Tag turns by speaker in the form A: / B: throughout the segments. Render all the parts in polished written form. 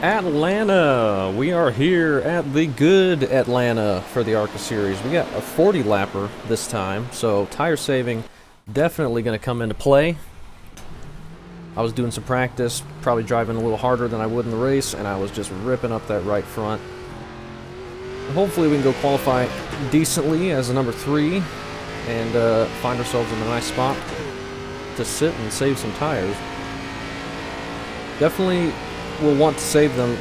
A: Atlanta! We are here at the good Atlanta for the ARCA Series. We got a 40 lapper this time, so tire saving definitely going to come into play. I was doing some practice, probably driving a little harder than I would in the race, and I was just ripping up that right front. Hopefully we can go qualify decently as a number 3 and find ourselves in a nice spot to sit and save some tires. Definitely will want to save them.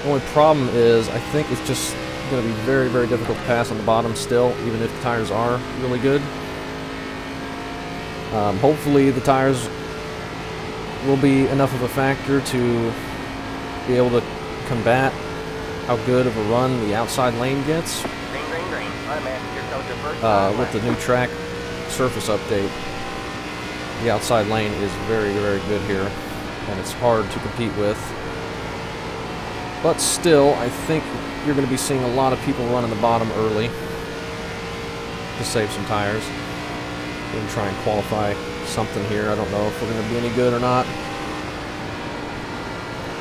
A: The only problem is I think it's just going to be very, very difficult to pass on the bottom still, even if the tires are really good. Hopefully the tires will be enough of a factor to be able to combat how good of a run the outside lane gets.
B: Green, green, green. All right, man. Here comes your first
A: with the new track surface update. The outside lane is very, very good here, and it's hard to compete with. But still, I think you're going to be seeing a lot of people running the bottom early to save some tires. We're going to try and qualify something here. I don't know if we're going to be any good or not.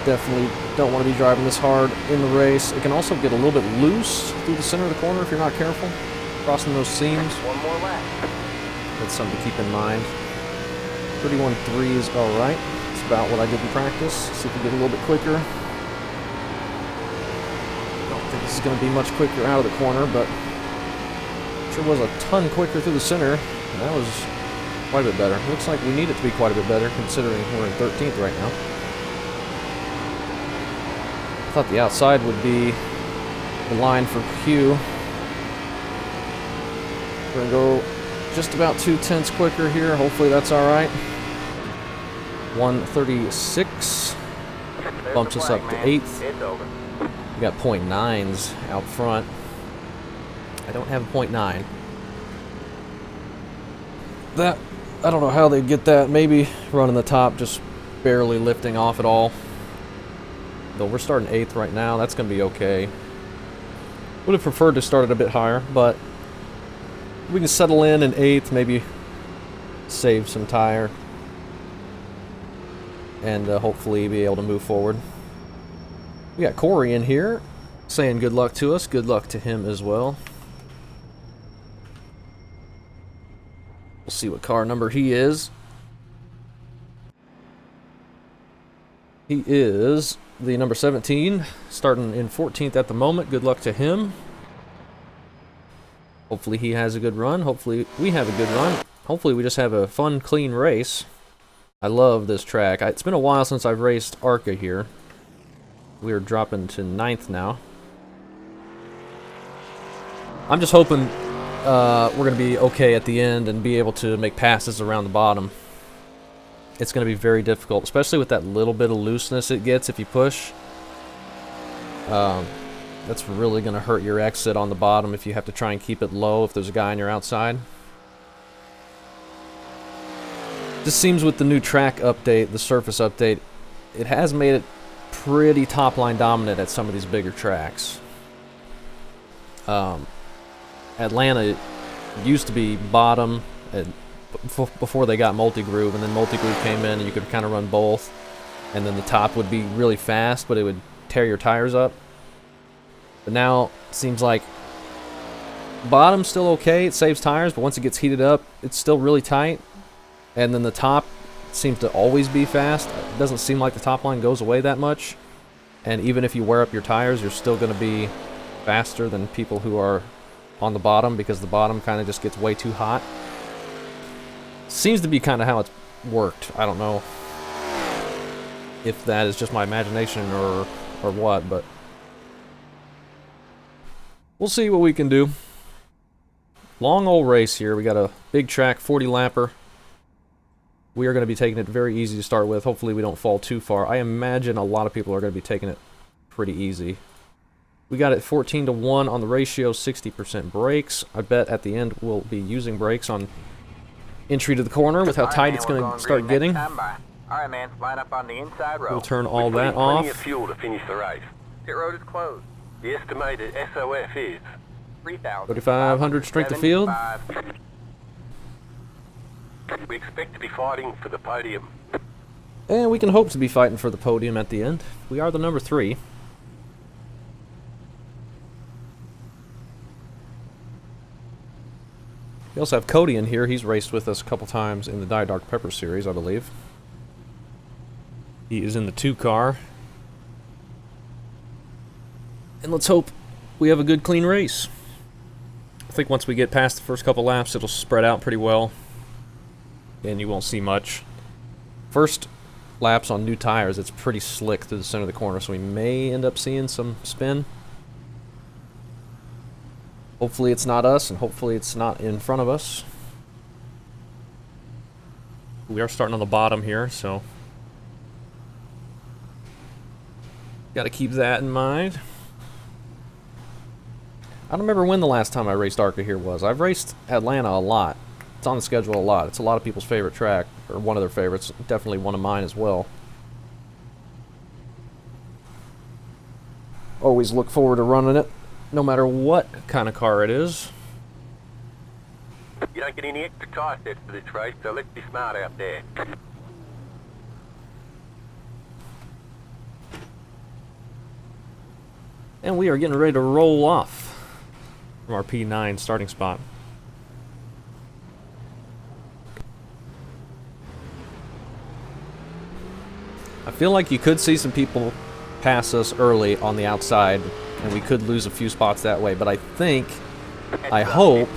A: Definitely don't want to be driving this hard in the race. It can also get a little bit loose through the center of the corner if you're not careful, crossing those seams.
B: One more lap.
A: That's something to keep in mind. 31.3 is alright. It's about what I did in practice. See if we get a little bit quicker. Don't think this is going to be much quicker out of the corner, but sure was a ton quicker through the center. And that was quite a bit better. Looks like we need it to be quite a bit better, considering we're in 13th right now. I thought the outside would be the line for Q. We're going to go just about 2/10 quicker here. Hopefully that's alright. 1:36 bumps us up to 8th. We got .9s out front. I don't have a .9. That, I don't know how they get that. Maybe running the top, just barely lifting off at all. Though we're starting 8th right now, that's going to be okay. Would have preferred to start it a bit higher, but we can settle in 8th, maybe save some tire, and hopefully be able to move forward. We got Corey in here saying good luck to us. Good luck to him as well. We'll see what car number he is. He is the number 17, starting in 14th at the moment. Good luck to him. Hopefully he has a good run. Hopefully we have a good run. Hopefully we just have a fun, clean race. I love this track. It's been a while since I've raced ARCA here. We are dropping to 9th now. I'm just hoping we're going to be okay at the end and be able to make passes around the bottom. It's going to be very difficult, especially with that little bit of looseness it gets if you push. That's really going to hurt your exit on the bottom if you have to try and keep it low if there's a guy on your outside. This seems with the new track update, the surface update, it has made it pretty top-line dominant at some of these bigger tracks. Atlanta used to be bottom before they got multi-groove, and then multi-groove came in and you could kind of run both, and then the top would be really fast, but it would tear your tires up. But now it seems like bottom's still okay, it saves tires, but once it gets heated up, it's still really tight. And then the top seems to always be fast. It doesn't seem like the top line goes away that much. And even if you wear up your tires, you're still going to be faster than people who are on the bottom, because the bottom kind of just gets way too hot. Seems to be kind of how it's worked. I don't know if that is just my imagination or what, but we'll see what we can do. Long old race here. We got a big track, 40 lapper. We are going to be taking it very easy to start with. Hopefully we don't fall too far. I imagine a lot of people are going to be taking it pretty easy. We got it 14-1 on the ratio, 60% brakes. I bet at the end we'll be using brakes on entry to the corner with how tight it's going to start getting.
B: Alright, man, line up on the inside row.
A: We'll turn all that off.
C: Plenty of fuel to finish the race.
B: Pit road is closed.
C: The estimated SOF is
A: 3,500 strength of field.
C: we expect to be fighting for the podium.
A: And we can hope to be fighting for the podium at the end. We are the number 3. We also have Cody in here. He's raced with us a couple times in the Die Dark Pepper series, I believe. He is in the 2 car. And let's hope we have a good, clean race. I think once we get past the first couple laps, it'll spread out pretty well. And you won't see much. First laps on new tires, it's pretty slick through the center of the corner, so we may end up seeing some spin. Hopefully it's not us, and hopefully it's not in front of us. We are starting on the bottom here, so got to keep that in mind. I don't remember when the last time I raced ARCA here was. I've raced Atlanta a lot. It's on the schedule a lot. It's a lot of people's favorite track, or one of their favorites. Definitely one of mine as well. Always look forward to running it, no matter what kind of car it is.
C: You don't get any extra tire sets for this race, so let's be smart out there.
A: And we are getting ready to roll off from our P9 starting spot. I feel like you could see some people pass us early on the outside, and we could lose a few spots that way, but I think, I hope,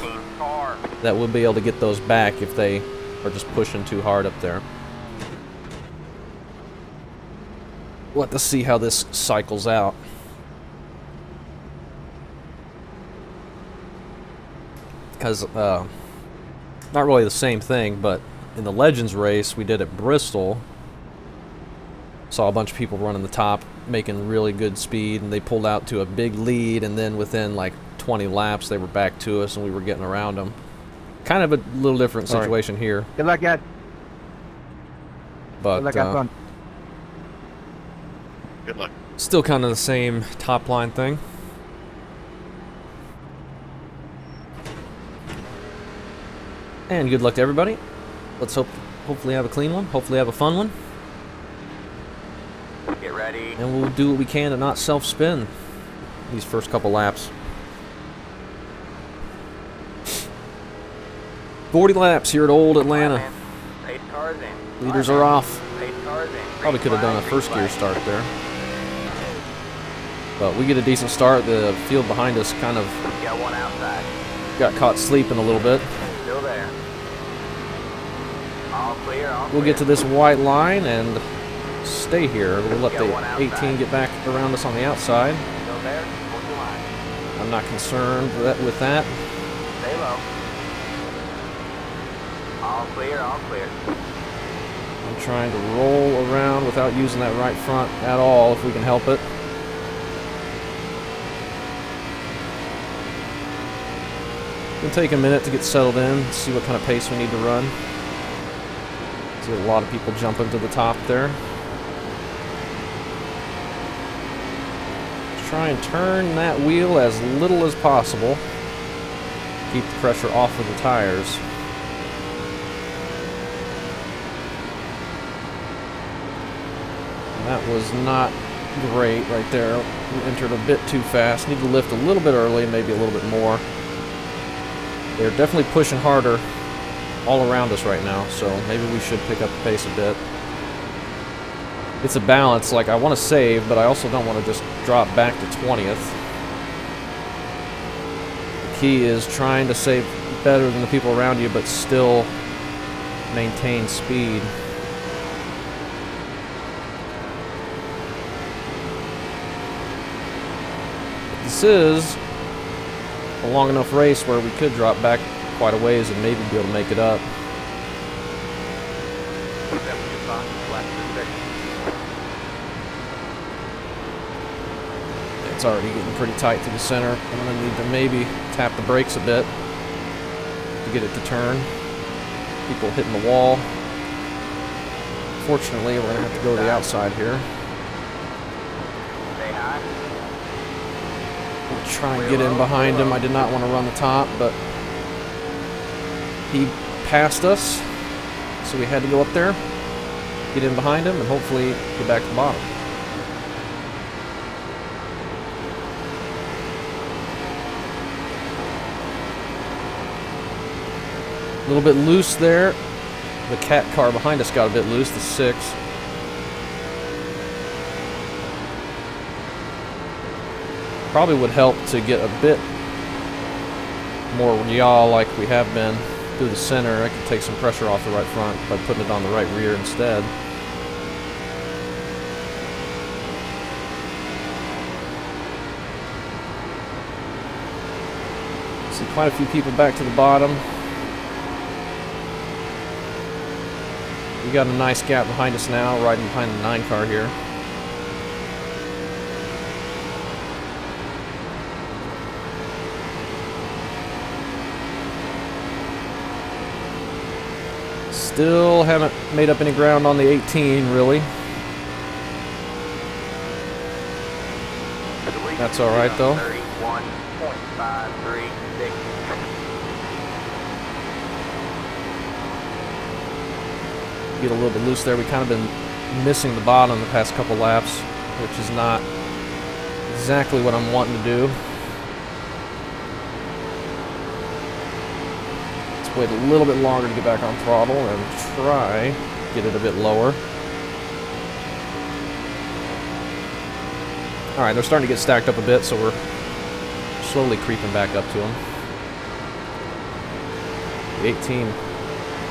A: that we'll be able to get those back if they are just pushing too hard up there. We'll have to see how this cycles out. Because, not really the same thing, but in the Legends race we did at Bristol, saw a bunch of people running the top, making really good speed, and they pulled out to a big lead, and then within like 20 laps they were back to us and we were getting around them. Kind of a little different situation here.
D: Good luck, guys.
A: But
D: Good luck, have fun.
C: Good luck.
A: Still kind of the same top line thing. And good luck to everybody. Let's hopefully have a clean one, hopefully have a fun one.
B: Get ready.
A: And we'll do what we can to not self-spin these first couple laps. 40 laps here at Old Atlanta.
B: Pace cars in.
A: Leaders are off.
B: Pace cars in.
A: Probably could have done a first gear start there. But we get a decent start. The field behind us kind of
B: Got one outside.
A: got caught sleeping a little bit.
B: Still there. All clear, all
A: We'll get to
B: clear.
A: this white line and stay here. We'll let the 18 get back around us on the outside.
B: Still there. Hold your line.
A: I'm not concerned with that.
B: Stay low. All clear, all clear.
A: I'm trying to roll around without using that right front at all if we can help it. It'll take a minute to get settled in, see what kind of pace we need to run. See a lot of people jumping to the top there. Try and turn that wheel as little as possible. Keep the pressure off of the tires. That was not great right there. We entered a bit too fast. Need to lift a little bit early, maybe a little bit more. They're definitely pushing harder all around us right now, so maybe we should pick up the pace a bit. It's a balance. Like, I want to save, but I also don't want to just drop back to 20th. The key is trying to save better than the people around you, but still maintain speed. This is a long enough race where we could drop back quite a ways and maybe be able to make it up. It's already getting pretty tight to the center. I'm going to need to maybe tap the brakes a bit to get it to turn. People hitting the wall. Fortunately, we're going to have to go to the outside here.
B: Stay high.
A: We'll try and get in behind him. I did not want to run the top, but he passed us, so we had to go up there. get in behind him, and hopefully get back to the bottom. A little bit loose there. The cat car behind us got a bit loose, the 6. Probably would help to get a bit more yaw like we have been through the center. I could take some pressure off the right front by putting it on the right rear instead. See quite a few people back to the bottom. We got a nice gap behind us now, riding behind the 9 car here. Still haven't made up any ground on the 18, really. That's all right, though.
B: 31.536.
A: Get a little bit loose there. We kind of been missing the bottom the past couple laps, which is not exactly what I'm wanting to do. Wait a little bit longer to get back on throttle and try get it a bit lower. Alright, they're starting to get stacked up a bit, so we're slowly creeping back up to them. The 18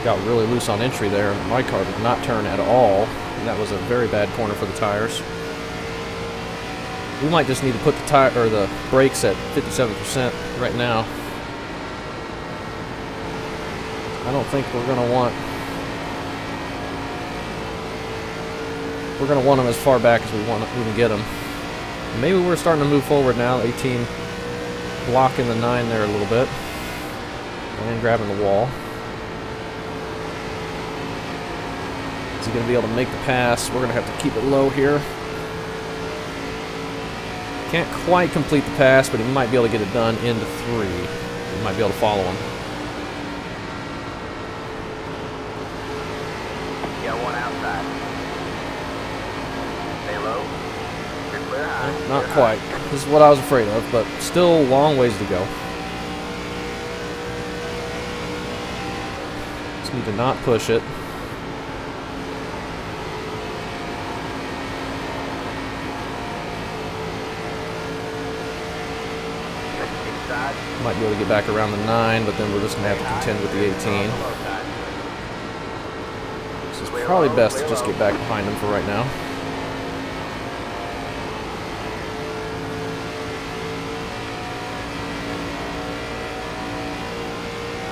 A: got really loose on entry there. My car did not turn at all, and that was a very bad corner for the tires. We might just need to put the tire or the brakes at 57% right now. I don't think we're gonna want them as far back as we can get them. Maybe we're starting to move forward now. 18 blocking the 9 there a little bit and grabbing the wall. Is he gonna be able to make the pass? We're gonna have to keep it low here. Can't quite complete the pass, but he might be able to get it done into 3. We might be able to follow him. Not quite. This is what I was afraid of, but still a long ways to go. Just need to not push it. Might be able to get back around the 9, but then we're just going to have to contend with the 18. So it's probably best to just get back behind him for right now.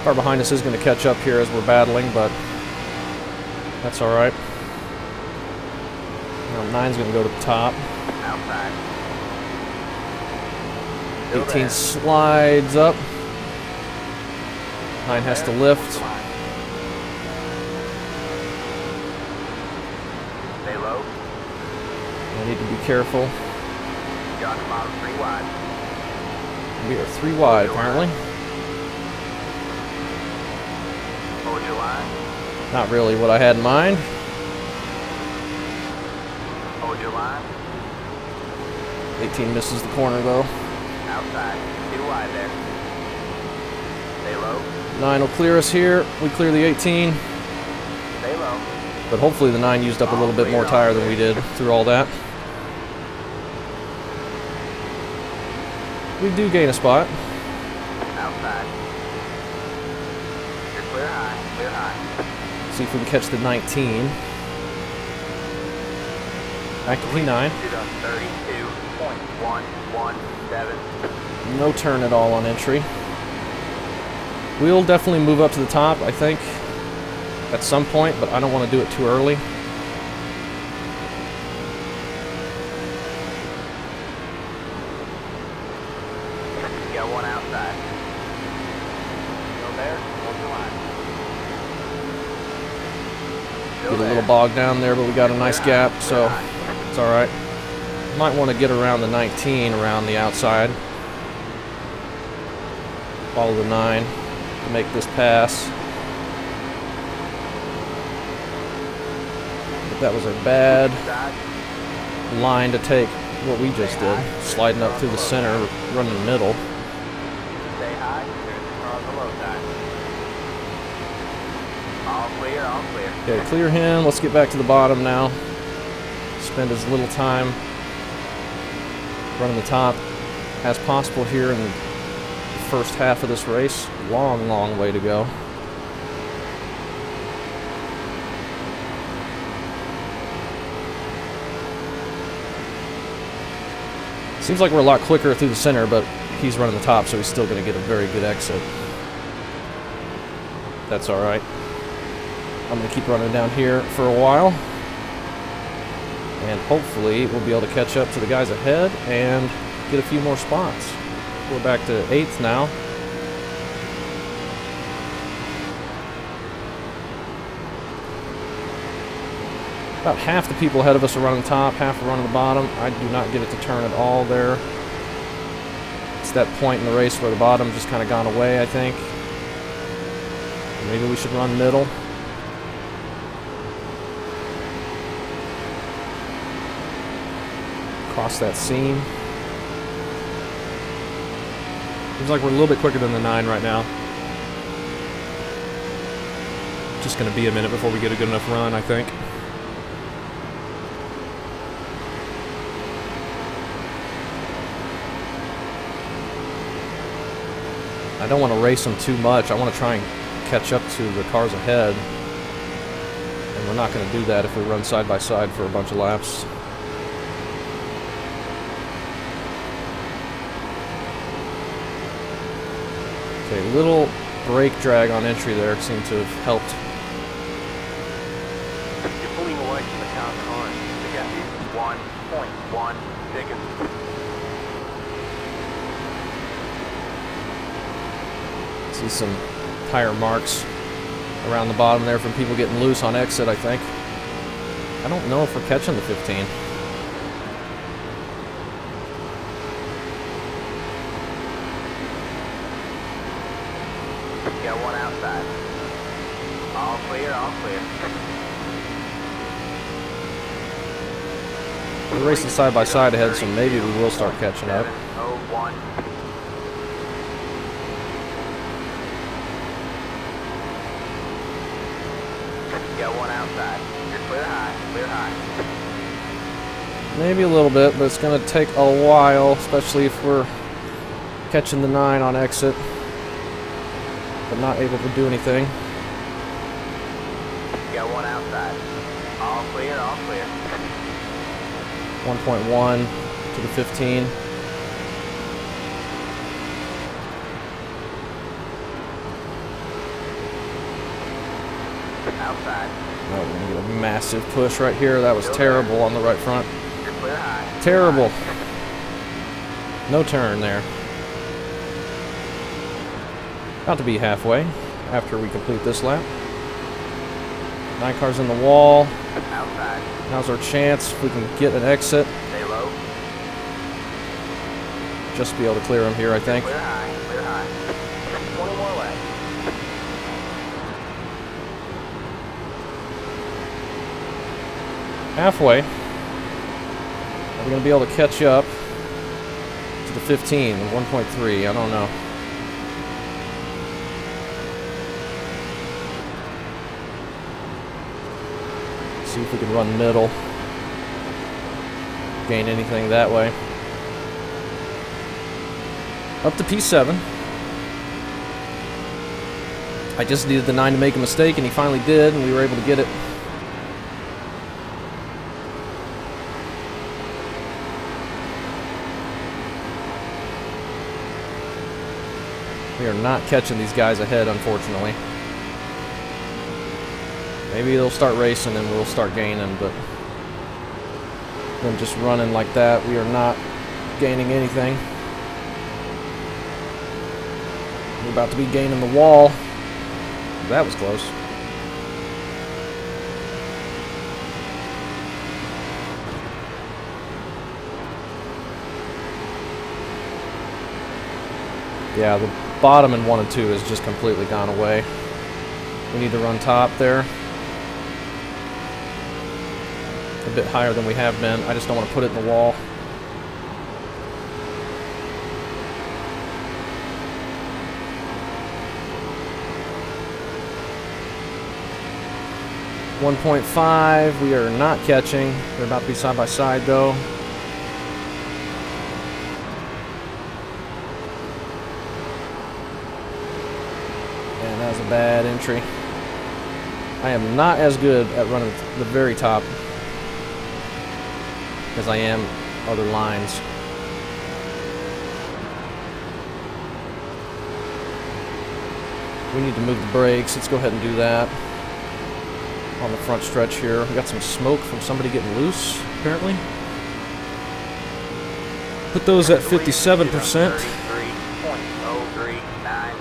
A: Car behind us is going to catch up here as we're battling, but that's all right. Now 9's going to go to the top. 18 slides up. 9 has to lift.
B: Stay low.
A: I need to be careful.
B: You're on the bottom 3 wide.
A: We are 3 wide, apparently.
B: Hold your line.
A: Not really what I had in mind.
B: Hold your line.
A: 18 misses the corner, though.
B: Outside. 2 wide there. Stay low.
A: 9 will clear us here. We clear the 18.
B: Stay low.
A: But hopefully the 9 used up a little bit more tire than we did through all that. We do gain a spot.
B: Outside. You're clear high. Clear high.
A: See if we can catch the 19. Back to P9.
B: 32.117.
A: No turn at all on entry. We'll definitely move up to the top, I think, at some point, but I don't want to do it too early.
B: You got one outside. Still there? Hold your line.
A: Get a little bogged down there, but we got a nice gap, so it's all right. Might want to get around the 19 around the outside. Follow the 9 to make this pass. The That was a bad
B: Side.
A: line to take what we just did. Sliding up through the center, running middle.
B: Stay high. There's the car on the low side. All clear, all clear.
A: Okay, clear him. Let's get back to the bottom now. Spend as little time running the top as possible here in the first half of this race. Long, long way to go. Seems like we're a lot quicker through the center, but he's running the top, so he's still going to get a very good exit. That's alright. I'm going to keep running down here for a while. And hopefully we'll be able to catch up to the guys ahead and get a few more spots. We're back to 8th now. About half the people ahead of us are running top, half are running the bottom. I do not get it to turn at all there. It's that point in the race where the bottom just kind of gone away, I think. Maybe we should run middle. Cross that seam. Seems like we're a little bit quicker than the 9 right now. Just going to be a minute before we get a good enough run, I think. I don't want to race them too much. I want to try and catch up to the cars ahead. And we're not going to do that if we run side by side for a bunch of laps. Okay, little brake drag on entry there seemed to have helped.
C: You're pulling away from the car behind. The gap is 1.1 seconds.
A: See some tire marks around the bottom there from people getting loose on exit, I think. I don't know if we're catching the 15.
B: Got one outside. All clear, all clear.
A: We're racing side by side ahead, so maybe we will start catching up.
B: 701. Got one outside. You're clear high, clear high.
A: Maybe a little bit, but it's going to take a while, especially if we're catching the 9 on exit, but not able to do anything.
B: Got one outside. All clear, all clear.
A: 1.1 to the 15.
B: Outside.
A: Oh, we're going to get a massive push right here. That was terrible on the right front.
B: You're clear high.
A: Terrible. No turn there. About to be halfway after we complete this lap. 9 cars in the wall.
B: Outside.
A: Now's our chance. If we can get an exit,
B: Stay low.
A: just be able to clear them here, I think.
B: Clear high, clear high. 20 more laps.
A: Halfway. Are we going to be able to catch up to the 15 and 1.3? I don't know. See if we can run middle. Gain anything that way. Up to P7. I just needed the 9 to make a mistake, and he finally did, and we were able to get it. We are not catching these guys ahead, unfortunately. Maybe they'll start racing and we'll start gaining, but them just running like that, we are not gaining anything. We're about to be gaining the wall. That was close. Yeah, the bottom in 1 and 2 has just completely gone away. We need to run top there. bit higher than we have been. I just don't want to put it in the wall. .5, we are not catching. They're about to be side by side though. And that was a bad entry. I am not as good at running the very top as I am other lines. We need to move the brakes. Let's go ahead and do that. On the front stretch here. We got some smoke from somebody getting loose, apparently. Put those at 57%.
B: 33.039.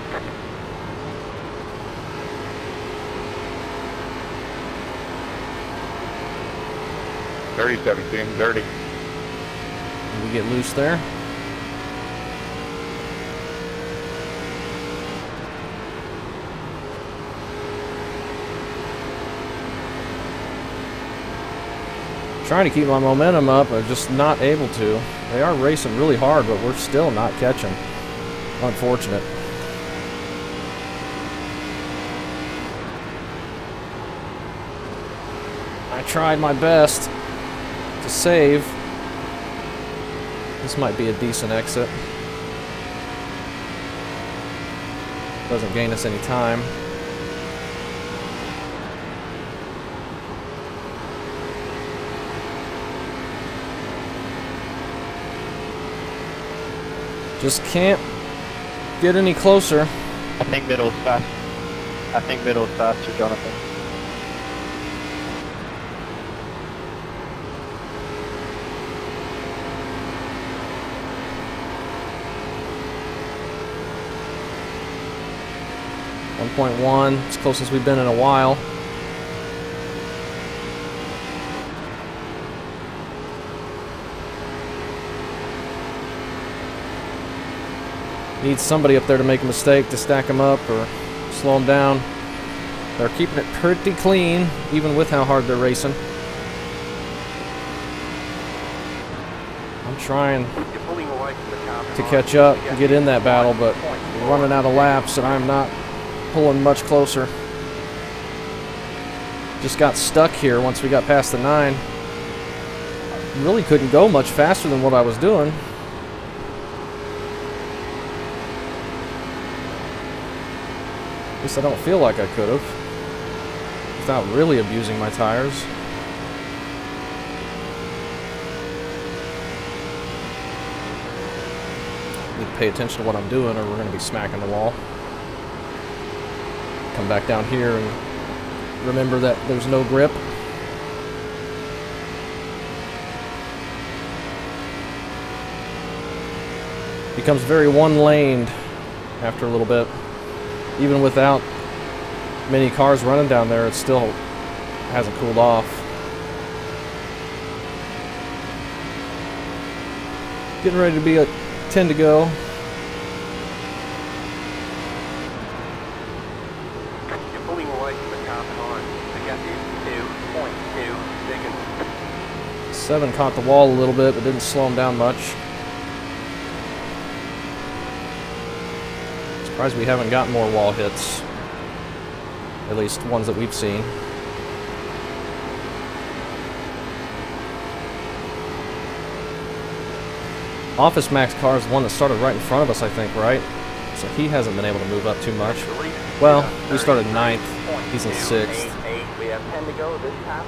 C: 3017, 30.
A: We get loose there. Trying to keep my momentum up, I'm just not able to. They are racing really hard, but we're still not catching. Unfortunate. I tried my best to save. This might be a decent exit. Doesn't gain us any time. Just can't get any closer.
D: I think middle's fast. I think middle's faster, Jonathan.
A: .1, as close as we've been in a while. Need somebody up there to make a mistake to stack them up or slow them down. They're keeping it pretty clean, even with how hard they're racing. I'm trying to catch up and get in that battle, but we're running out of laps and I'm not pulling much closer. Just got stuck here once we got past the 9. Really couldn't go much faster than what I was doing. At least I don't feel like I could have, without really abusing my tires. Need to pay attention to what I'm doing or we're going to be smacking the wall. Come back down here and remember that there's no grip. Becomes very one-laned after a little bit. Even without many cars running down there, it still hasn't cooled off. Getting ready to be a 10 to go.
C: You're pulling away from the car behind. To get you 2.2 seconds.
A: 7 caught the wall a little bit, but didn't slow him down much. Surprised we haven't gotten more wall hits. At least ones that we've seen. Office Max car is the one that started right in front of us, I think, right? So he hasn't been able to move up too much. Well, we started 9th. He's in 6th.
B: We have 10 to go this time.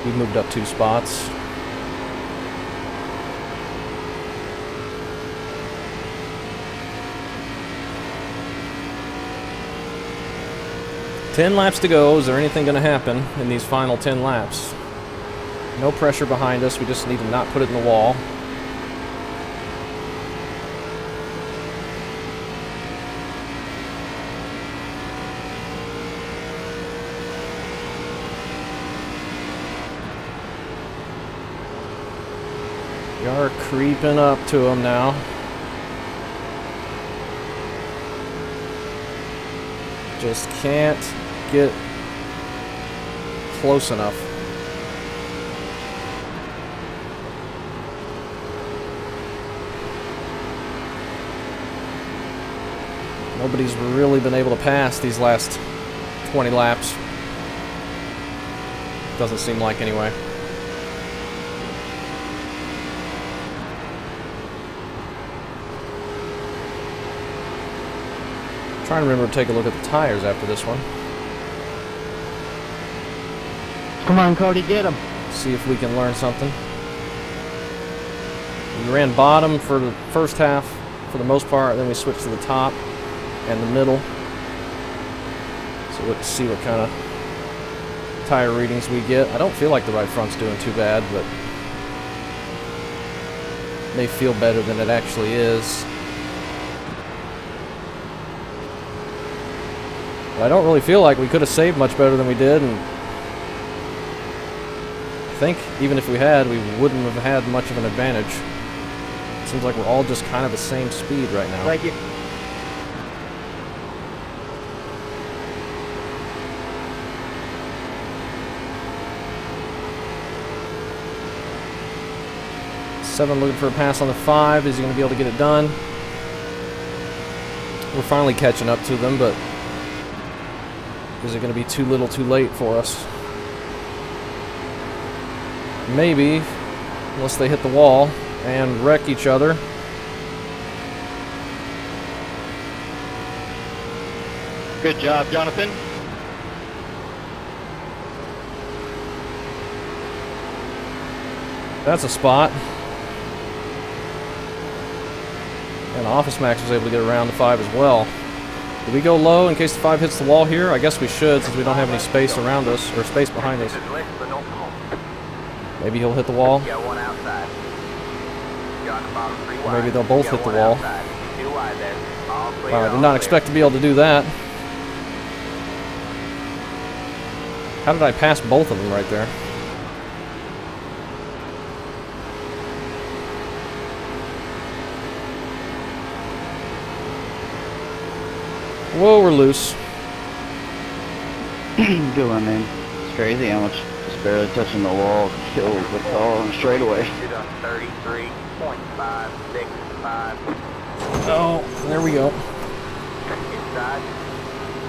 A: We've moved up 2 spots. "10 laps to go. Is there anything going to happen in these final 10 laps? No pressure behind us. We just need to not put it in the wall. We are creeping up to him now. Just can't get close enough. Nobody's really been able to pass these last 20 laps. Doesn't seem like anyway. Trying to remember to take a look at the tires after this one.
D: Come on, Cody, get him.
A: See if we can learn something. We ran bottom for the first half for the most part, then we switched to the top and the middle. So let's see what kind of tire readings we get. I don't feel like the right front's doing too bad, but may feel better than it actually is. But I don't really feel like we could have saved much better than we did, and I think even if we had, we wouldn't have had much of an advantage. It seems like we're all just kind of the same speed right now.
D: Thank you.
A: Seven looking for a pass on the 5. Is he going to be able to get it done? We're finally catching up to them, but is it going to be too little too late for us? Maybe, unless they hit the wall and wreck each other.
D: Good job, Jonathan.
A: That's a spot. And Office Max was able to get around the 5 as well. Did we go low in case the 5 hits the wall here? I guess we should, since we don't have any space around us, or space behind us. Maybe he'll hit the wall.
B: Got one outside. Got the bottom 3
A: Or
B: wide.
A: maybe they'll both
B: Got
A: hit the
B: one
A: wall.
B: outside. 2 wide there. All clear,
A: Wow, I did
B: all
A: not
B: clear.
A: expect to be able to do that. How did I pass both of them right there? Whoa, we're loose.
D: Good one, man. It's crazy how much just barely touching the wall kills the car on straightaway.
B: You're done 33.565.
A: Oh, there we go.
B: Inside.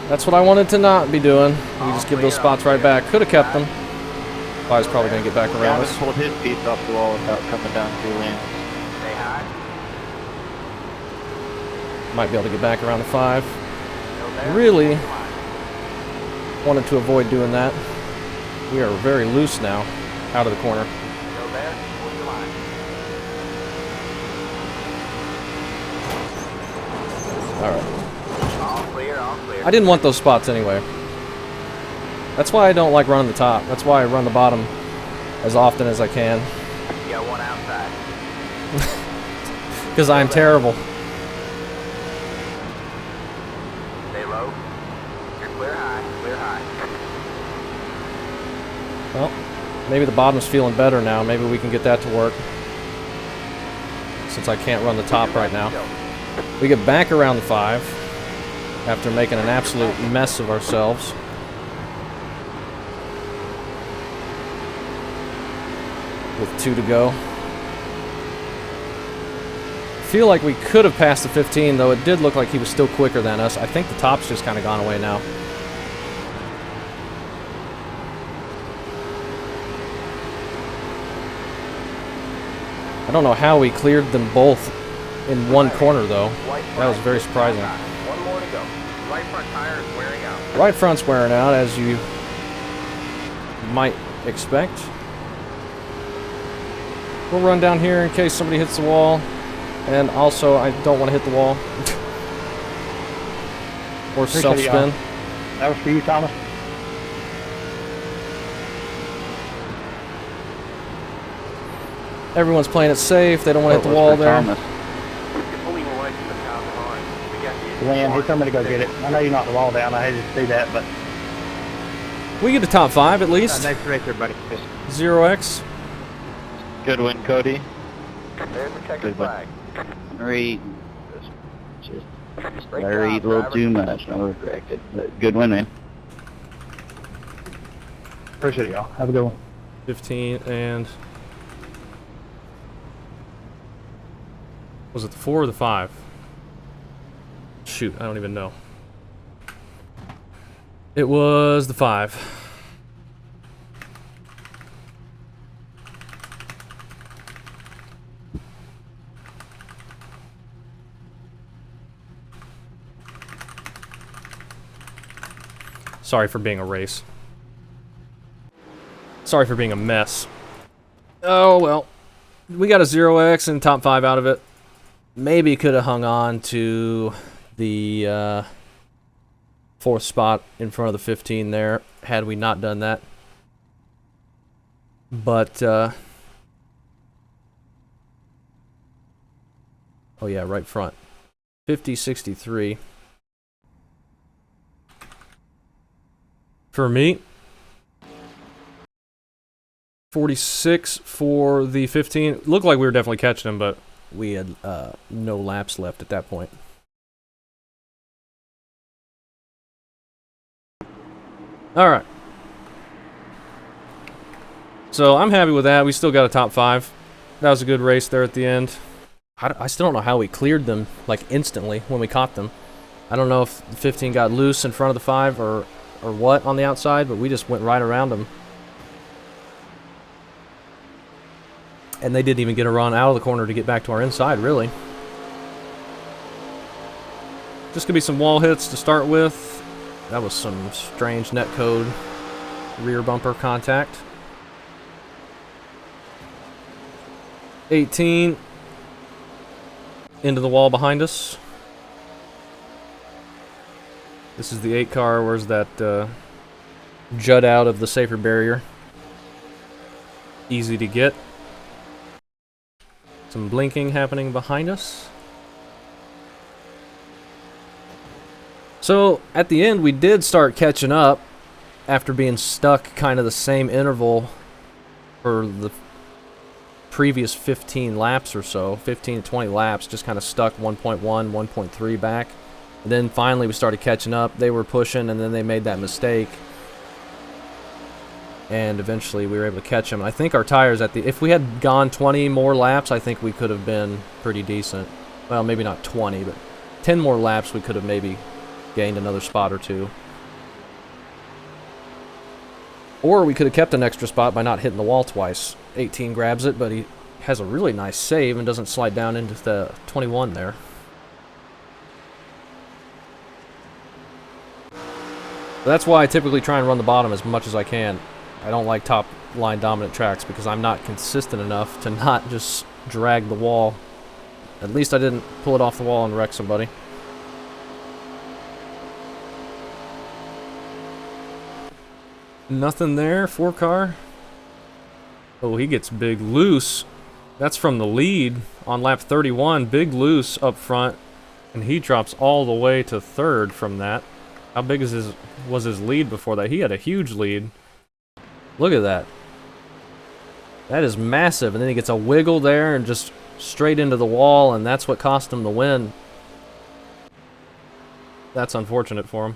A: That's what I wanted to not be doing. We just give those spots right back. Could have kept them. I was probably going to get back around
D: Gavin
A: us.
D: pulled his piece off the wall without coming down 2 lanes.
B: Stay high.
A: Might be able to get back around the 5.
B: Still there.
A: Really wanted to avoid doing that. We are very loose now, out of the corner.
B: Still there. Hold your line.
A: Alright.
B: All clear, all clear.
A: I didn't want those spots anyway. That's why I don't like running the top. That's why I run the bottom as often as I can.
B: You got one outside.
A: Because I'm terrible.
B: Stay low. You're clear high, clear high.
A: Well, maybe the bottom's feeling better now. Maybe we can get that to work. Since I can't run the top right now. We get back around the 5 after making an absolute mess of ourselves. With 2 to go. Feel like we could have passed the 15, though it did look like he was still quicker than us. I think the top's just kind of gone away now. I don't know how we cleared them both in one corner, though. That was very surprising.
B: One more to go. Right front tire is wearing out.
A: Right front's wearing out, as you might expect. We'll run down here in case somebody hits the wall. And also, I don't want to hit the wall. Or self-spin.
D: That was for you, Thomas.
A: Everyone's playing it safe. They don't want to hit the wall there.
C: You're pulling away from the car behind. We got you.
D: Glenn, he's coming to go get it. I know you knocked the wall down. I hated to see that, but
A: We get the top 5 at least.
D: nice race there, buddy.
A: 0x.
D: Good win, Cody.
B: There's the checkered
D: Good one.
B: flag.
D: Very, just
B: Great
D: very
B: job,
D: little
B: driver.
D: too much. No, we're corrected. But good win, man. Appreciate it, y'all. Have a good one.
A: 15 and... Was it the 4 or the 5? shoot, I don't even know. It was the 5. Sorry for being a race. Sorry for being a mess. Oh, well. We got a 0x and top 5 out of it. Maybe could have hung on to the 4th spot in front of the 15 there, had we not done that. But, oh yeah, right front. 50-63. For me. 46 for the 15. Looked like we were definitely catching him, but we had no laps left at that point. Alright. So I'm happy with that. We still got a top 5. That was a good race there at the end. I still don't know how we cleared them, like, instantly when we caught them. I don't know if the 15 got loose in front of the 5 or what on the outside, but we just went right around them. And they didn't even get a run out of the corner to get back to our inside, really. Just gonna be some wall hits to start with. That was some strange netcode rear bumper contact. 18 into the wall behind us. This is the 8 car. Where's that jut out of the safer barrier? Easy to get. Some blinking happening behind us. So, at the end, we did start catching up after being stuck kind of the same interval for the previous 15 laps or so. 15 to 20 laps, just kind of stuck 1.1, 1.3 back. And then finally we started catching up. They were pushing, and then they made that mistake. And eventually we were able to catch them. I think our tires if we had gone 20 more laps, I think we could have been pretty decent. Well, maybe not 20, but 10 more laps we could have maybe gained another spot or 2. Or we could have kept an extra spot by not hitting the wall twice. 18 grabs it, but he has a really nice save and doesn't slide down into the 21 there. That's why I typically try and run the bottom as much as I can. I don't like top line dominant tracks because I'm not consistent enough to not just drag the wall. At least I didn't pull it off the wall and wreck somebody. Nothing there, 4 car. Oh, he gets big loose. That's from the lead on lap 31. Big loose up front, and he drops all the way to 3rd from that. How big was his lead before that? He had a huge lead. Look at that. That is massive. And then he gets a wiggle there and just straight into the wall, and that's what cost him the win. That's unfortunate for him.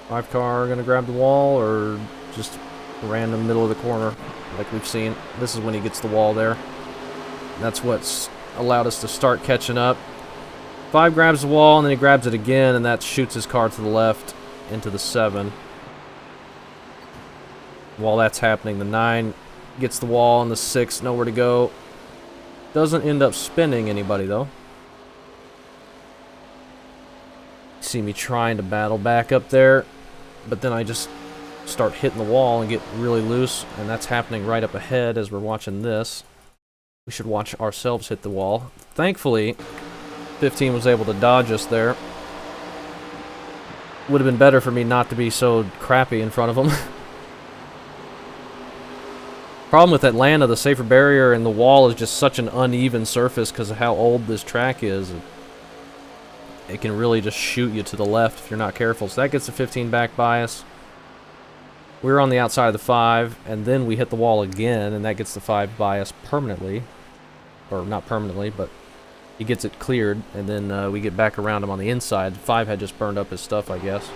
A: 5 car gonna grab the wall, or just random middle of the corner like we've seen. This is when he gets the wall there. That's what's allowed us to start catching up. 5 grabs the wall, and then he grabs it again, and that shoots his car to the left into the 7. While that's happening, the 9 gets the wall, and the 6 nowhere to go. Doesn't end up spinning anybody, though. See me trying to battle back up there, but then I just start hitting the wall and get really loose, and that's happening right up ahead as we're watching this. We should watch ourselves hit the wall. Thankfully, 15 was able to dodge us there. Would have been better for me not to be so crappy in front of him. Problem with Atlanta, the safer barrier and the wall is just such an uneven surface because of how old this track is. It can really just shoot you to the left if you're not careful. So that gets the 15 back by us. We're on the outside of the 5, and then we hit the wall again, and that gets the 5 by us permanently. Or not permanently, but he gets it cleared, and then we get back around him on the inside. 5 had just burned up his stuff, I guess.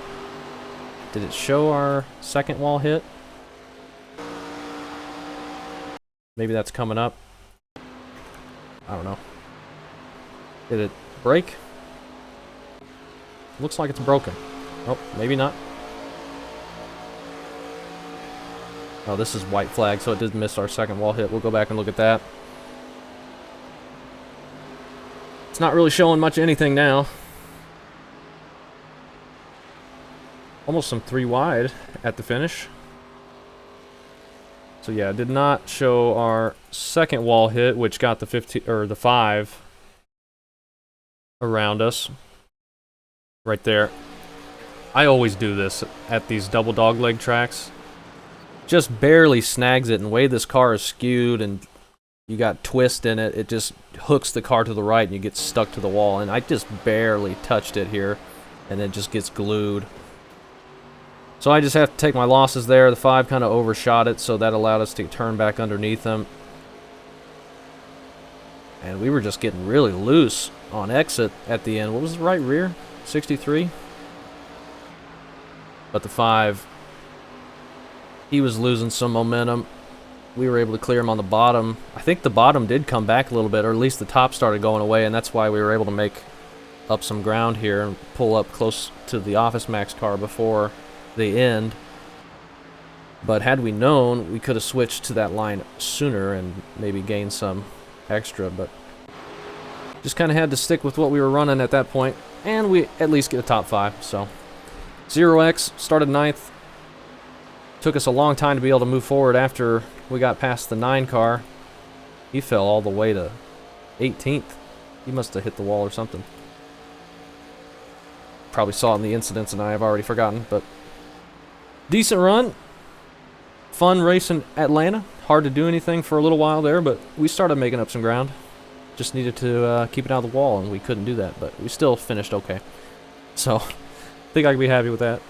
A: Did it show our second wall hit? Maybe that's coming up. I don't know. Did it break? Looks like it's broken. Oh, maybe not. Oh, this is white flag, so it did miss our second wall hit. We'll go back and look at that. It's not really showing much of anything now. Almost some 3 wide at the finish. So yeah, it did not show our second wall hit, which got the 15 or the 5 around us. Right there. I always do this at these double dogleg tracks. Just barely snags it, and the way this car is skewed and you got twist in it, it just hooks the car to the right and you get stuck to the wall. And I just barely touched it here, and it just gets glued. So I just have to take my losses there. The 5 kind of overshot it, so that allowed us to turn back underneath them. And we were just getting really loose on exit at the end. What was the right rear? 63? But the 5, he was losing some momentum. We were able to clear him on the bottom. I think the bottom did come back a little bit, or at least the top started going away, and that's why we were able to make up some ground here and pull up close to the Office Max car before the end. But had we known, we could have switched to that line sooner and maybe gained some extra, but just kind of had to stick with what we were running at that point, and we at least get a top 5. So 0x started 9th. Took us a long time to be able to move forward after we got past the 9 car. He fell all the way to 18th. He must have hit the wall or something. Probably saw it in the incidents and I have already forgotten, but decent run. Fun race in Atlanta. Hard to do anything for a little while there, but we started making up some ground. Just needed to keep it out of the wall, and we couldn't do that, but we still finished okay. So, I think I can be happy with that.